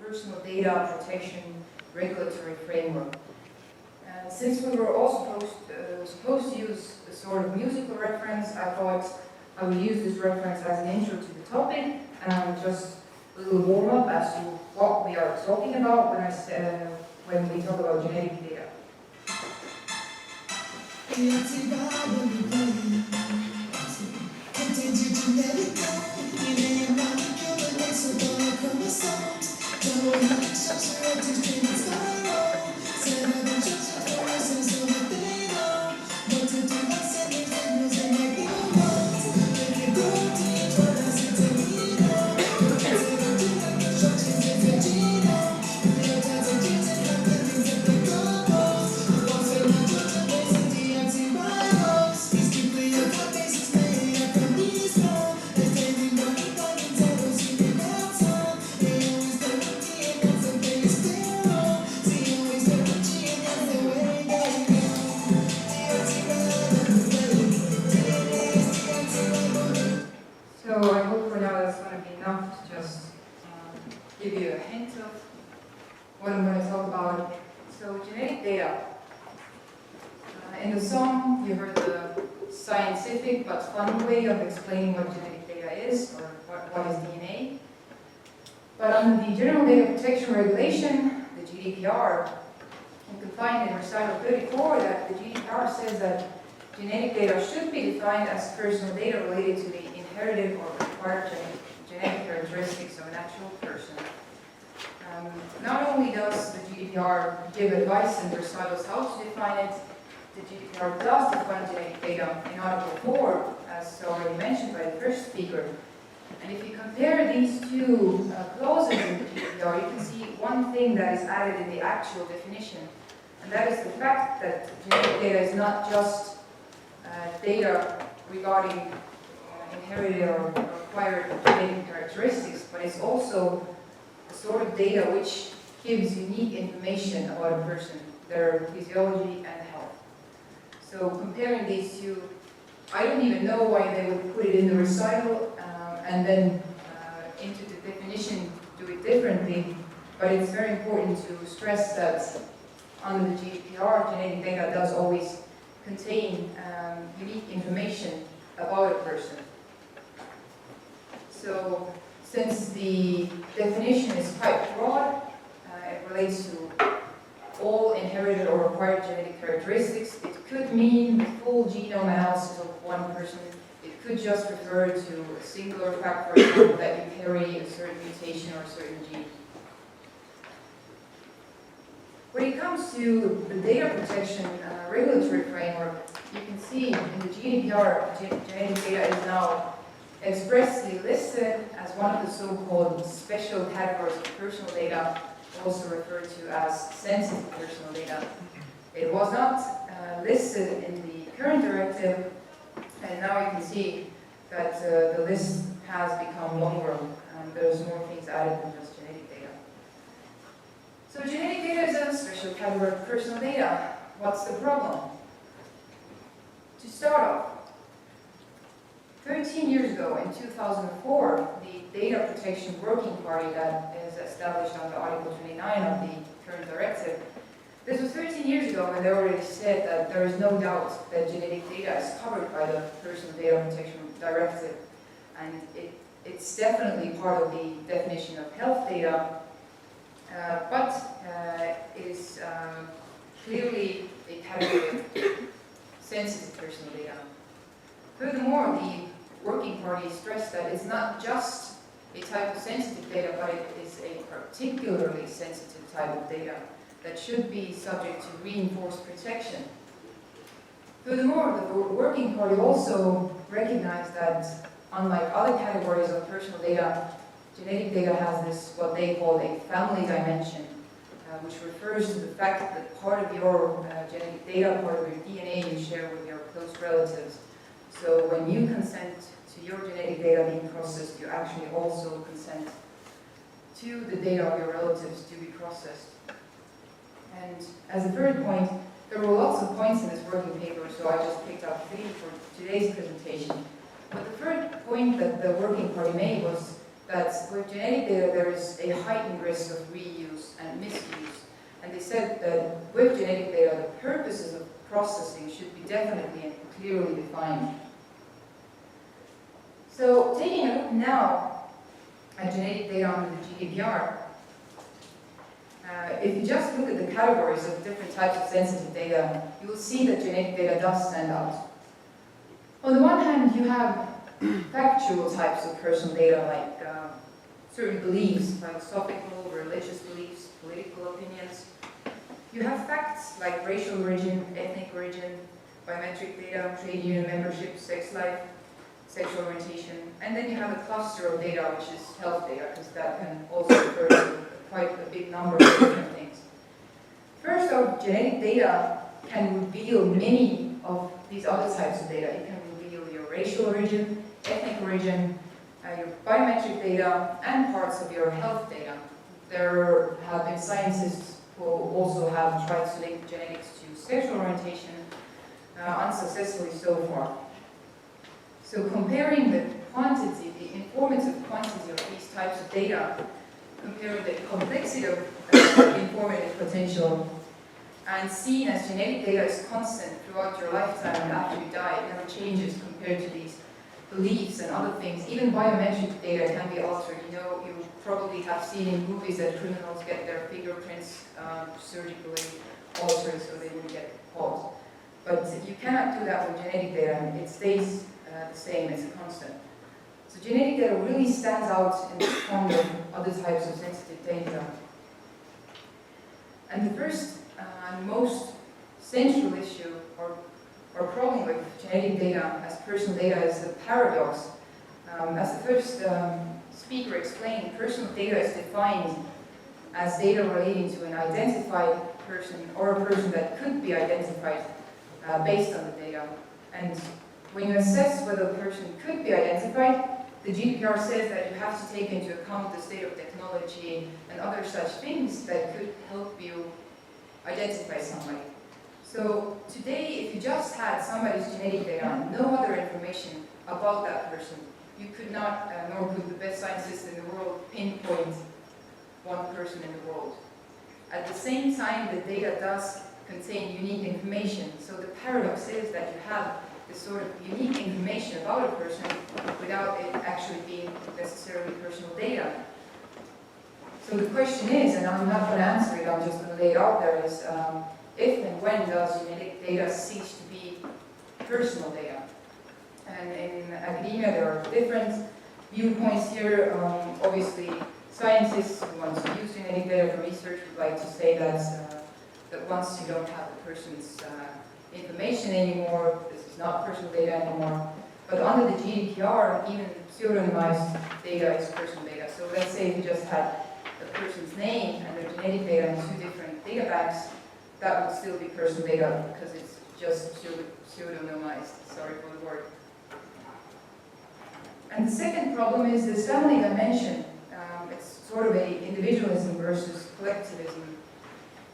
personal data protection regulatory framework. Since we were all supposed to use a sort of musical reference, I thought I would use this reference as an intro to the topic, and just a little warm-up as to what we are talking about when we talk about genetic data. So I hope for now that's going to be enough to just give you a hint of what I'm going to talk about. So genetic data. In the song, you heard the scientific but fun way of explaining what genetic data is, or what is DNA. But under the General Data Protection Regulation, the GDPR, you can find in recital 34 that the GDPR says that genetic data should be defined as personal data related to the inherited or acquired genetic characteristics of a natural person. Not only does the GDPR give advice in recitals how to define it, the GDPR does define genetic data in Article 4, as already mentioned by the first speaker. And if you compare these two clauses in the GDPR, you can see one thing that is added in the actual definition, and that is the fact that genetic data is not just data regarding inherited or acquired genetic characteristics, but it's also a sort of data which gives unique information about a person, their physiology and health. So comparing these two, I don't even know why they would put it in the recital and then into the definition do it differently, but it's very important to stress that under the GDPR, genetic data does always contain unique information about a person. So, since the definition is quite broad, it relates to all inherited or acquired genetic characteristics. It could mean the full genome analysis of one person. It could just refer to a singular fact, for example, that you carry a certain mutation or a certain gene. When it comes to the data protection regulatory framework, you can see in the GDPR, genetic data is now expressly listed as one of the so-called special categories of personal data, also referred to as sensitive personal data. It was not listed in the current directive, and now you can see that the list has become longer, and there's more things added than just genetic data. So genetic data is a special category of personal data. What's the problem? To start off, 13 years ago, in 2004, the Data Protection Working Party that is established under Article 29 of the current directive, this was 13 years ago when they already said that there is no doubt that genetic data is covered by the Personal Data Protection Directive, and it's definitely part of the definition of health data, but it is clearly a category of sensitive personal data. Furthermore, the Working Party stressed that it's not just a type of sensitive data, but it is a particularly sensitive type of data that should be subject to reinforced protection. Furthermore, the Working Party also recognized that, unlike other categories of personal data, genetic data has this, what they call a family dimension, which refers to the fact that part of your genetic data, part of your DNA, you share with your close relatives. So when you consent to your genetic data being processed, you actually also consent to the data of your relatives to be processed. And as a third point, there were lots of points in this working paper, so I just picked up 3 for today's presentation. But the third point that the Working Party made was that that with genetic data there is a heightened risk of reuse and misuse. And they said that with genetic data, the purposes of processing should be definitely and clearly defined. So taking a look now at genetic data under the GDPR, if you just look at the categories of different types of sensitive data, you will see that genetic data does stand out. On the one hand, you have factual types of personal data like certain beliefs, philosophical, religious beliefs, political opinions. You have facts like racial origin, ethnic origin, biometric data, trade union membership, sex life, sexual orientation, and then you have a cluster of data which is health data, because that can also refer to quite a big number of different things. First off, genetic data can reveal many of these other types of data. It can reveal your racial origin, ethnic origin, your biometric data, and parts of your health data. There have been scientists who also have tried to link genetics to sexual orientation, unsuccessfully so far. So comparing the quantity, the informative quantity of these types of data, comparing the complexity of informative potential, and seen as genetic data is constant throughout your lifetime and after you die, it never changes compared to these beliefs and other things. Even biometric data can be altered. You know, you probably have seen in movies that criminals get their fingerprints surgically altered so they wouldn't get caught. But you cannot do that with genetic data. It stays the same, it's a constant. So genetic data really stands out in the front of other types of sensitive data. And the first and most central issue or problem with genetic data as personal data is the paradox. As the first speaker explained, personal data is defined as data relating to an identified person or a person that could be identified based on the data. And when you assess whether a person could be identified, the GDPR says that you have to take into account the state of technology and other such things that could help you identify somebody. So today, if you just had somebody's genetic data and no other information about that person, you could not, nor could the best scientists in the world, pinpoint one person in the world. At the same time, the data does contain unique information. So the paradox is that you have this sort of unique information about a person without it actually being necessarily personal data. So the question is, and I'm not going to answer it, I'm just going to lay it out there, is if and when does genetic data cease to be personal data? And in academia there are different viewpoints here. Obviously, scientists who want to use genetic data for research would like to say that once you don't have the person's information anymore, this is not personal data anymore. But under the GDPR, even pseudonymized data is personal data. So let's say if you just had a person's name and their genetic data in two different data banks, that would still be personal data because it's just pseudonymized. Sorry for the word. And the second problem is this family dimension. It's sort of a individualism versus collectivism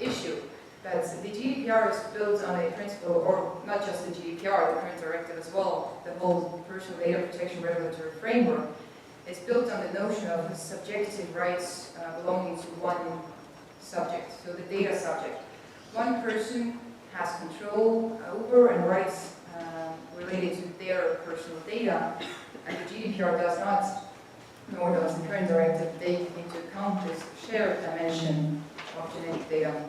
issue. That the GDPR is built on a principle, or not just the GDPR, the current directive as well, the whole personal data protection regulatory framework, is built on the notion of subjective rights belonging to one subject, so the data subject. One person has control over and rights related to their personal data, and the GDPR does not, nor does the current directive, take into account this shared dimension of genetic data.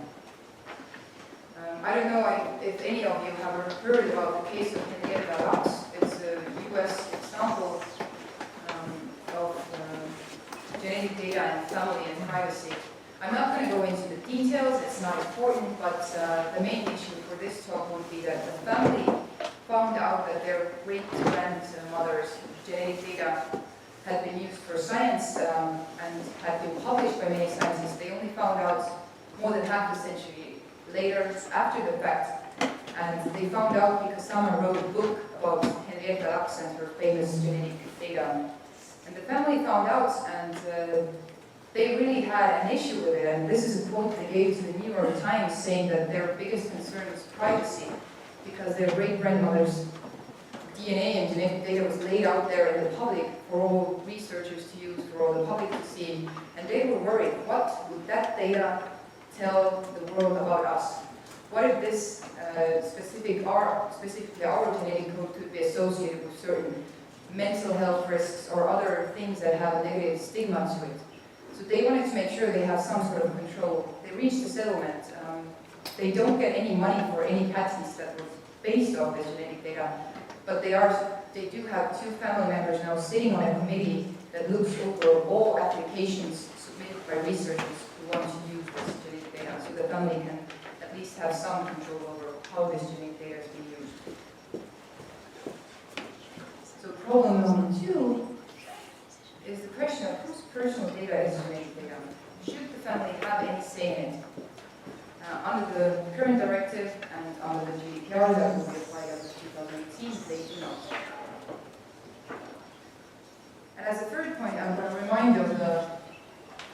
I don't know if any of you have heard about the case of Henrietta Lacks. It's a US example of genetic data and family and privacy. I'm not going to go into the details, it's not important, but the main issue for this talk would be that the family found out that their great-grandmother's genetic data had been used for science and had been published by many scientists. They only found out more than half a century later, after the fact, and they found out because someone wrote a book about Henrietta Lacks and her famous genetic data. And the family found out, and they really had an issue with it, and this is a quote they gave to the New York Times, saying that their biggest concern was privacy, because their great-grandmother's DNA and genetic data was laid out there in the public for all researchers to use, for all the public to see, and they were worried, what would that data tell the world about us? What if this specifically our genetic code could be associated with certain mental health risks or other things that have a negative stigma to it? So they wanted to make sure they have some sort of control. They reached a settlement. They don't get any money for any patents that were based off this genetic data, but they do have 2 family members now sitting on a committee that looks over all applications submitted by researchers who want to use this genetic data, so the family can at least have some control over how this genetic data is being used. So problem number 2 is the question of whose personal data is genetic data. Should the family have any say in it? Under the current directive and under the GDPR that will be applied as of 2018, they do not. And as a third point, I'm going to remind of the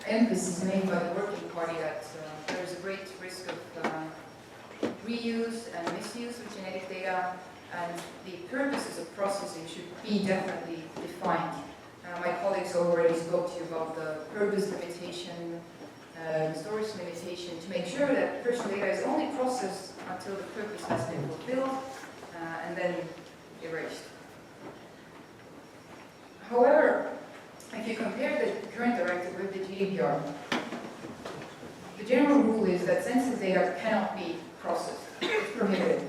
emphasis made by the Working Party that there is a great risk of reuse and misuse of genetic data, and the purposes of processing should be definitely defined. My colleagues already spoke to you about the purpose limitation, storage limitation, to make sure that personal data is only processed until the purpose has been fulfilled and then erased. However, if you compare the current directive with the GDPR, the general rule is that sensitive data cannot be processed. It's prohibited.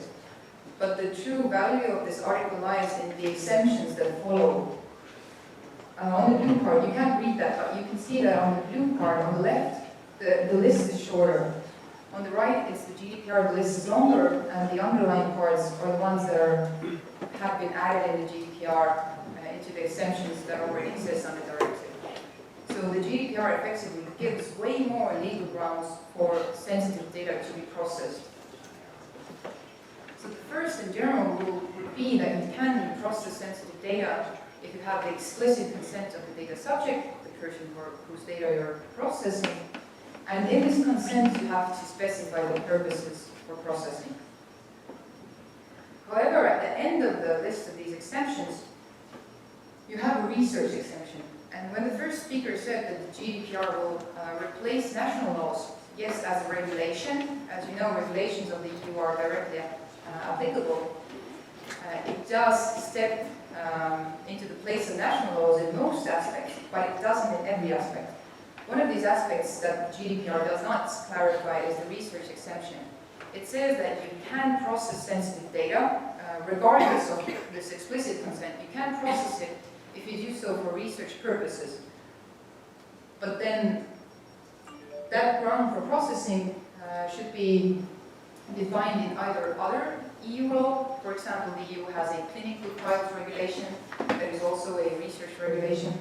But the true value of this article lies in the exemptions that follow. On the blue part, you can't read that, but you can see that on the blue part, on the left, the list is shorter. On the right, it's the GDPR, the list is longer, and the underlying parts are the ones that have been added in the GDPR into the exemptions that already exist on the directive. So the GDPR effectively gives way more legal grounds for sensitive data to be processed. So the first and general rule would be that you can process sensitive data if you have the explicit consent of the data subject, the person whose data you're processing, and in this consent you have to specify the purposes for processing. However, at the end of the list of these exemptions, you have a research exemption. And when the first speaker said that the GDPR will replace national laws, yes, as a regulation, as you know, regulations of the EU are directly applicable, it does step into the place of national laws in most aspects, but it doesn't in every aspect. One of these aspects that GDPR does not clarify is the research exemption. It says that you can process sensitive data, regardless of this explicit consent. You can process it if you do so for research purposes. But then that ground for processing should be defined in either other EU law, for example, the EU has a clinical trials regulation, there is also a research regulation,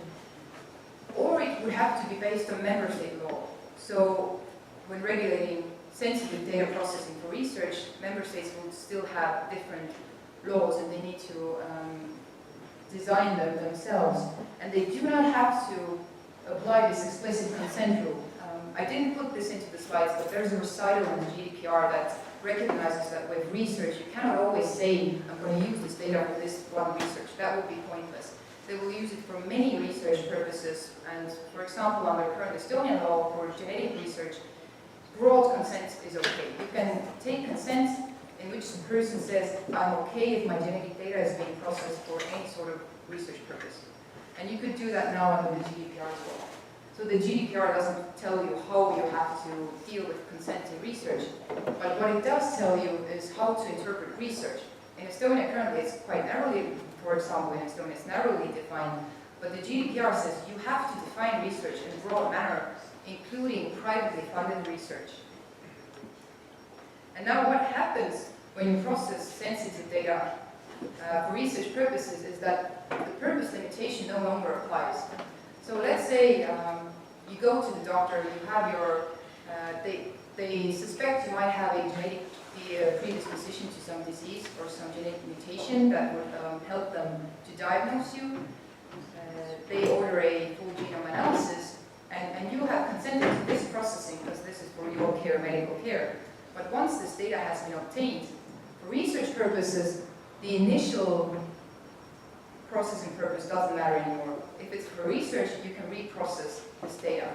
or it would have to be based on member state law. So when regulating sensitive data processing for research, member states will still have different laws and they need to design them themselves. And they do not have to apply this explicit consent rule. I didn't put this into the slides, but there's a recital in the GDPR that recognizes that with research, you cannot always say, I'm going to use this data for this one research. That would be pointless. They will use it for many research purposes. And for example, under current Estonian law for genetic research, broad consent is okay. You can take consent in which the person says, I'm okay if my genetic data is being processed for any sort of research purpose. And you could do that now under the GDPR as well. So the GDPR doesn't tell you how you have to deal with consent in research, but what it does tell you is how to interpret research. In Estonia currently it's quite narrowly, for example in Estonia it's narrowly defined, but the GDPR says you have to define research in a broad manner, including privately funded research. And now what happens when you process sensitive data for research purposes is that the purpose limitation no longer applies. So let's say you go to the doctor, you have your, they suspect you might have a genetic predisposition to some disease or some genetic mutation that would help them to diagnose you. They order a full genome analysis, and you have consented to this processing because this is for your care, medical care. But once this data has been obtained, for research purposes, the initial processing purpose doesn't matter anymore. If it's for research, you can reprocess this data.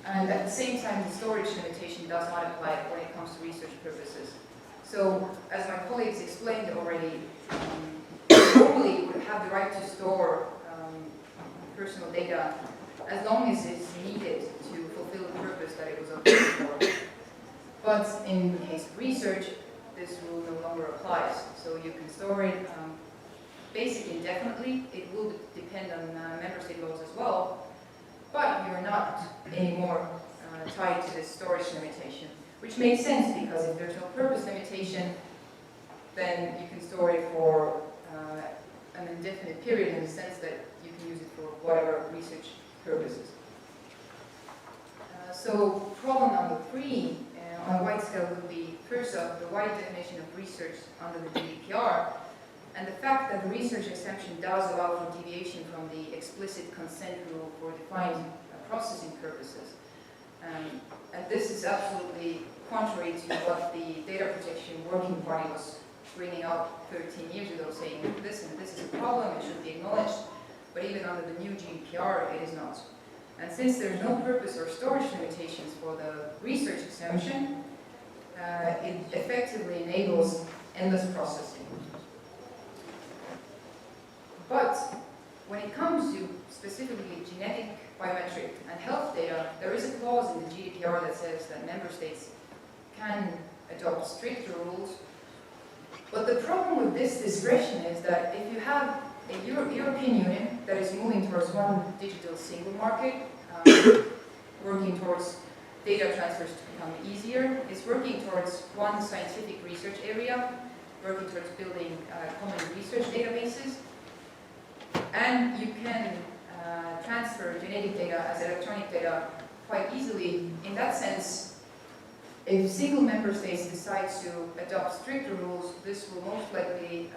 And at the same time, the storage limitation does not apply when it comes to research purposes. So, as my colleagues explained already, normally you would have the right to store personal data as long as it's needed to fulfill the purpose that it was obtained for. But in the case of research, this rule no longer applies. So you can store it basically indefinitely. It will depend on member state laws as well. But you're not anymore tied to this storage limitation, which makes sense because if there's no purpose limitation, then you can store it for an indefinite period in the sense that you can use it for whatever research purposes. So problem number 3 on a wide scale would be, first off, the wide definition of research under the GDPR, and the fact that the research exemption does allow for deviation from the explicit consent rule for defined processing purposes. And this is absolutely contrary to what the Data Protection Working Party was bringing up 13 years ago, saying this and this is a problem, it should be acknowledged, but even under the new GDPR, it is not. And since there's no purpose or storage limitations for the research exemption, it effectively enables endless processing. But when it comes to specifically genetic, biometric, and health data, there is a clause in the GDPR that says that member states can adopt stricter rules. But the problem with this discretion is that if you have a European Union that is moving towards one digital single market, working towards data transfers to become easier, is working towards one scientific research area, working towards building common research databases, and you can transfer genetic data as electronic data quite easily. In that sense, if single member states decide to adopt stricter rules, this will most likely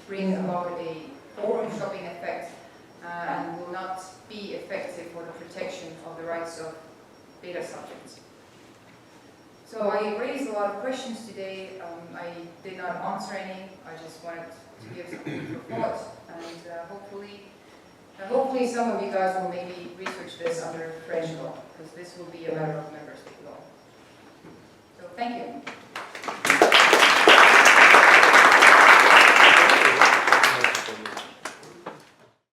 bring about a forum shopping effect and will not be effective for the protection of the rights of data subjects. So I raised a lot of questions today. I did not answer any. I just wanted to give some food for thought, and hopefully some of you guys will maybe research this under French law, because this will be a matter of member state law. So thank you.